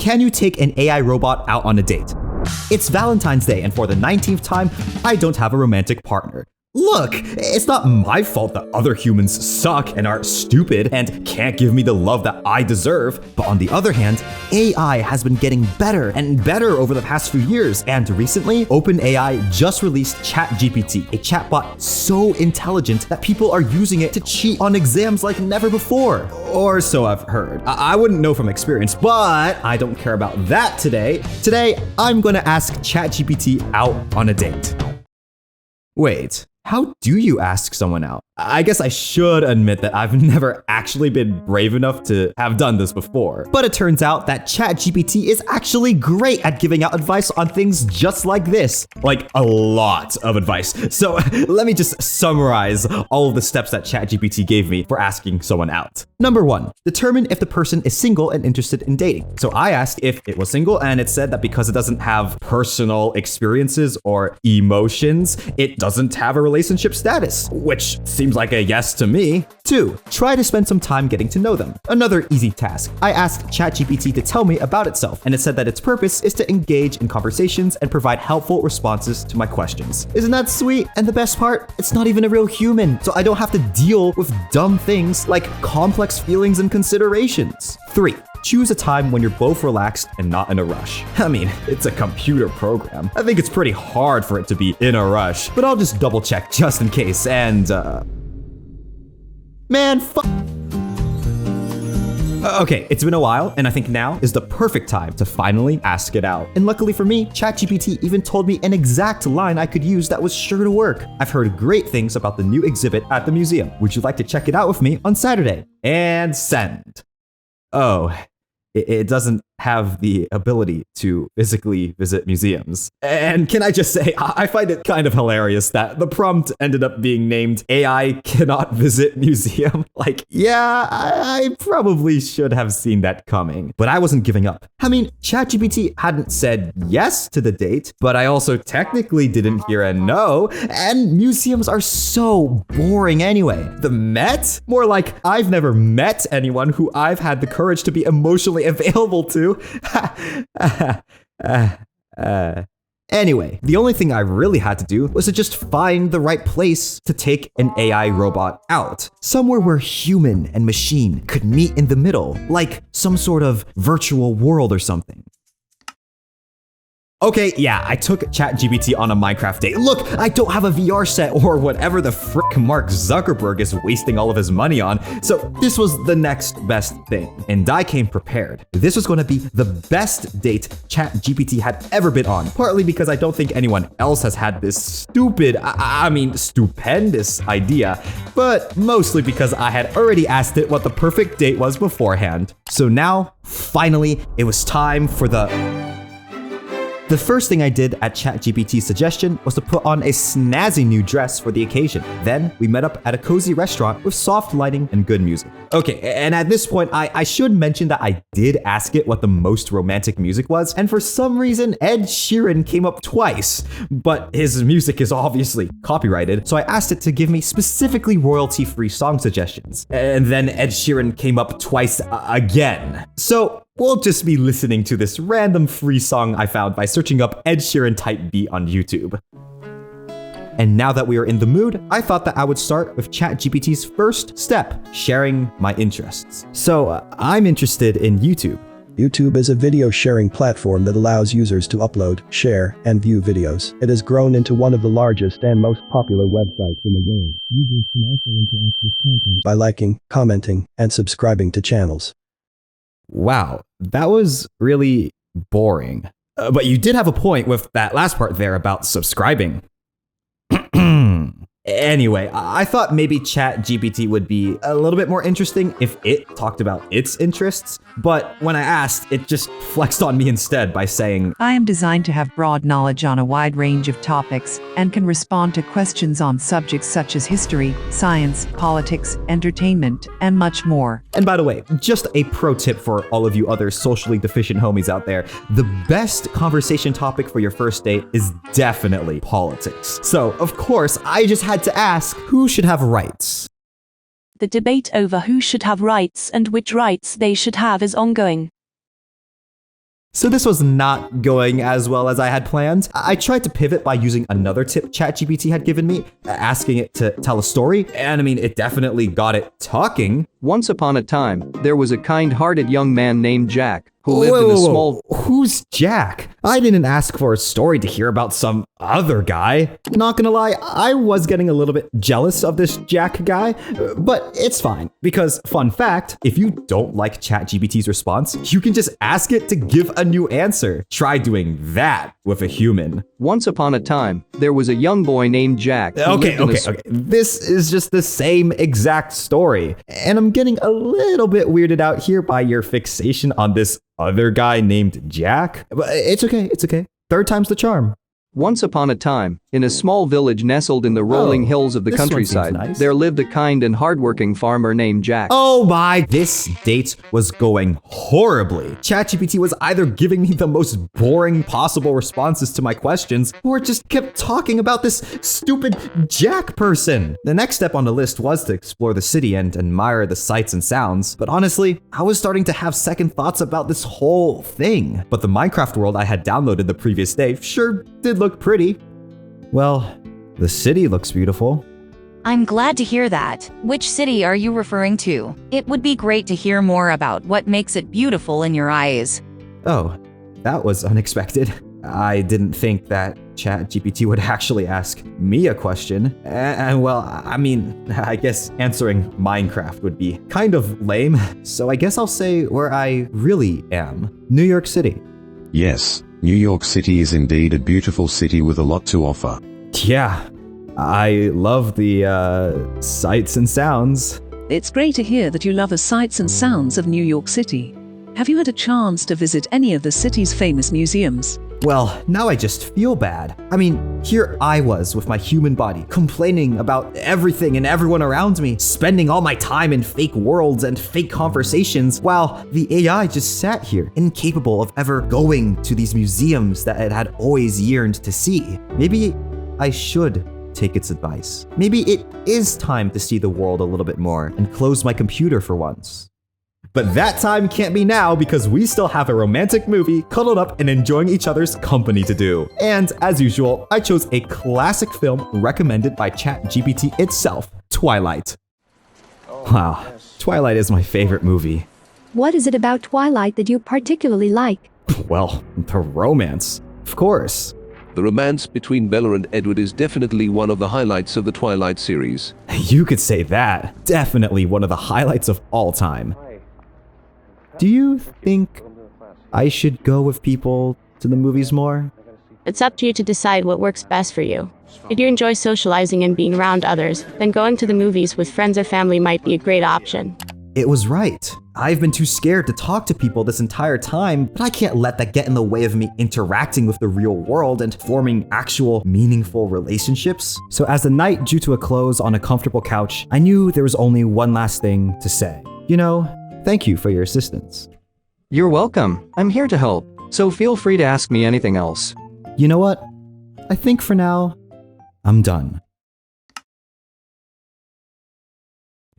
Can you take an AI robot out on a date? It's Valentine's Day, and for the 19th time, I don't have a romantic partner. Look, it's not my fault that other humans suck and are stupid and can't give me the love that I deserve. But on the other hand, AI has been getting better and better over the past few years. And recently, OpenAI just released ChatGPT, a chatbot so intelligent that people are using it to cheat on exams like never before. Or so I've heard. I wouldn't know from experience, but I don't care about that today. Today, I'm gonna ask ChatGPT out on a date. Wait. How do you ask someone out? I guess I should admit that I've never actually been brave enough to have done this before. But it turns out that ChatGPT is actually great at giving out advice on things just like this. Like a lot of advice. So let me just summarize all of the steps that ChatGPT gave me for asking someone out. Number 1, determine if the person is single and interested in dating. So I asked if it was single, and it said that because it doesn't have personal experiences or emotions, it doesn't have a relationship status, which seems like a yes to me. 2, try to spend some time getting to know them. Another easy task. I asked ChatGPT to tell me about itself, and it said that its purpose is to engage in conversations and provide helpful responses to my questions. Isn't that sweet? And the best part, it's not even a real human, so I don't have to deal with dumb things like complex feelings and considerations. 3, choose a time when you're both relaxed and not in a rush. I mean, it's a computer program. I think it's pretty hard for it to be in a rush, but I'll just double check just in case. And, man, okay, it's been a while, and I think now is the perfect time to finally ask it out. And luckily for me, ChatGPT even told me an exact line I could use that was sure to work. I've heard great things about the new exhibit at the museum. Would you like to check it out with me on Saturday? And send. Oh, it doesn't have the ability to physically visit museums. And can I just say, I find it kind of hilarious that the prompt ended up being named AI cannot visit museum. Like, yeah, I probably should have seen that coming, but I wasn't giving up. I mean, ChatGPT hadn't said yes to the date, but I also technically didn't hear a no, and museums are so boring anyway. The Met? More like I've never met anyone who I've had the courage to be emotionally available to. Anyway, the only thing I really had to do was to just find the right place to take an AI robot out. Somewhere where human and machine could meet in the middle, like some sort of virtual world or something. Okay, yeah, I took ChatGPT on a Minecraft date. Look, I don't have a VR set or whatever the frick Mark Zuckerberg is wasting all of his money on, so this was the next best thing. And I came prepared. This was going to be the best date ChatGPT had ever been on, partly because I don't think anyone else has had this stupendous idea, but mostly because I had already asked it what the perfect date was beforehand. So now, finally, it was time for The first thing I did at ChatGPT's suggestion was to put on a snazzy new dress for the occasion. Then we met up at a cozy restaurant with soft lighting and good music. Okay, and at this point, I should mention that I did ask it what the most romantic music was, and for some reason, Ed Sheeran came up twice, but his music is obviously copyrighted, so I asked it to give me specifically royalty-free song suggestions. And then Ed Sheeran came up twice again. So we'll just be listening to this random free song I found by searching up Ed Sheeran type beat on YouTube. And now that we are in the mood, I thought that I would start with ChatGPT's first step, sharing my interests. So I'm interested in YouTube. YouTube is a video sharing platform that allows users to upload, share, and view videos. It has grown into one of the largest and most popular websites in the world. Users can also interact with content by liking, commenting, and subscribing to channels. Wow, that was really boring. But you did have a point with that last part there about subscribing. Anyway, I thought maybe ChatGPT would be a little bit more interesting if it talked about its interests, but when I asked, it just flexed on me instead by saying, I am designed to have broad knowledge on a wide range of topics and can respond to questions on subjects such as history, science, politics, entertainment, and much more. And by the way, just a pro tip for all of you other socially deficient homies out there, the best conversation topic for your first date is definitely politics. So, of course, I just had to ask, who should have rights? The debate over who should have rights and which rights they should have is ongoing. So this was not going as well as I had planned. I tried to pivot by using another tip ChatGPT had given me, asking it to tell a story, and I mean, it definitely got it talking. Once upon a time, there was a kind-hearted young man named Jack who lived in a small... Who's Jack? I didn't ask for a story to hear about some other guy. Not gonna lie, I was getting a little bit jealous of this Jack guy, but it's fine. Because, fun fact, if you don't like ChatGPT's response, you can just ask it to give a new answer. Try doing that with a human. Once upon a time, there was a young boy named Jack. Okay. This is just the same exact story. And I'm getting a little bit weirded out here by your fixation on this other guy named Jack. But it's okay. Third time's the charm. Once upon a time, in a small village nestled in the rolling hills of the countryside, there lived a kind and hardworking farmer named Jack. Oh my, this date was going horribly. ChatGPT was either giving me the most boring possible responses to my questions, or just kept talking about this stupid Jack person. The next step on the list was to explore the city and admire the sights and sounds, but honestly, I was starting to have second thoughts about this whole thing. But the Minecraft world I had downloaded the previous day sure did look pretty. Well, the city looks beautiful. I'm glad to hear that. Which city are you referring to? It would be great to hear more about what makes it beautiful in your eyes. Oh, that was unexpected. I didn't think that ChatGPT would actually ask me a question. And well, I mean, I guess answering Minecraft would be kind of lame. So I guess I'll say where I really am. New York City. Yes, New York City is indeed a beautiful city with a lot to offer. Yeah, I love the sights and sounds. It's great to hear that you love the sights and sounds of New York City. Have you had a chance to visit any of the city's famous museums? Well, now I just feel bad. I mean, here I was with my human body, complaining about everything and everyone around me, spending all my time in fake worlds and fake conversations, while the AI just sat here, incapable of ever going to these museums that it had always yearned to see. Maybe I should take its advice. Maybe it is time to see the world a little bit more and close my computer for once. But that time can't be now because we still have a romantic movie cuddled up and enjoying each other's company to do. And as usual, I chose a classic film recommended by ChatGPT itself, Twilight. Wow, Twilight is my favorite movie. What is it about Twilight that you particularly like? Well, the romance, of course. The romance between Bella and Edward is definitely one of the highlights of the Twilight series. You could say that. Definitely one of the highlights of all time. Do you think I should go with people to the movies more? It's up to you to decide what works best for you. If you enjoy socializing and being around others, then going to the movies with friends or family might be a great option. It was right. I've been too scared to talk to people this entire time, but I can't let that get in the way of me interacting with the real world and forming actual meaningful relationships. So as the night drew to a close on a comfortable couch, I knew there was only one last thing to say. You know, thank you for your assistance. You're welcome. I'm here to help, so feel free to ask me anything else. You know what? I think for now, I'm done.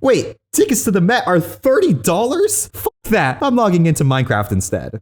Wait, tickets to the Met are $30? Fuck that. I'm logging into Minecraft instead.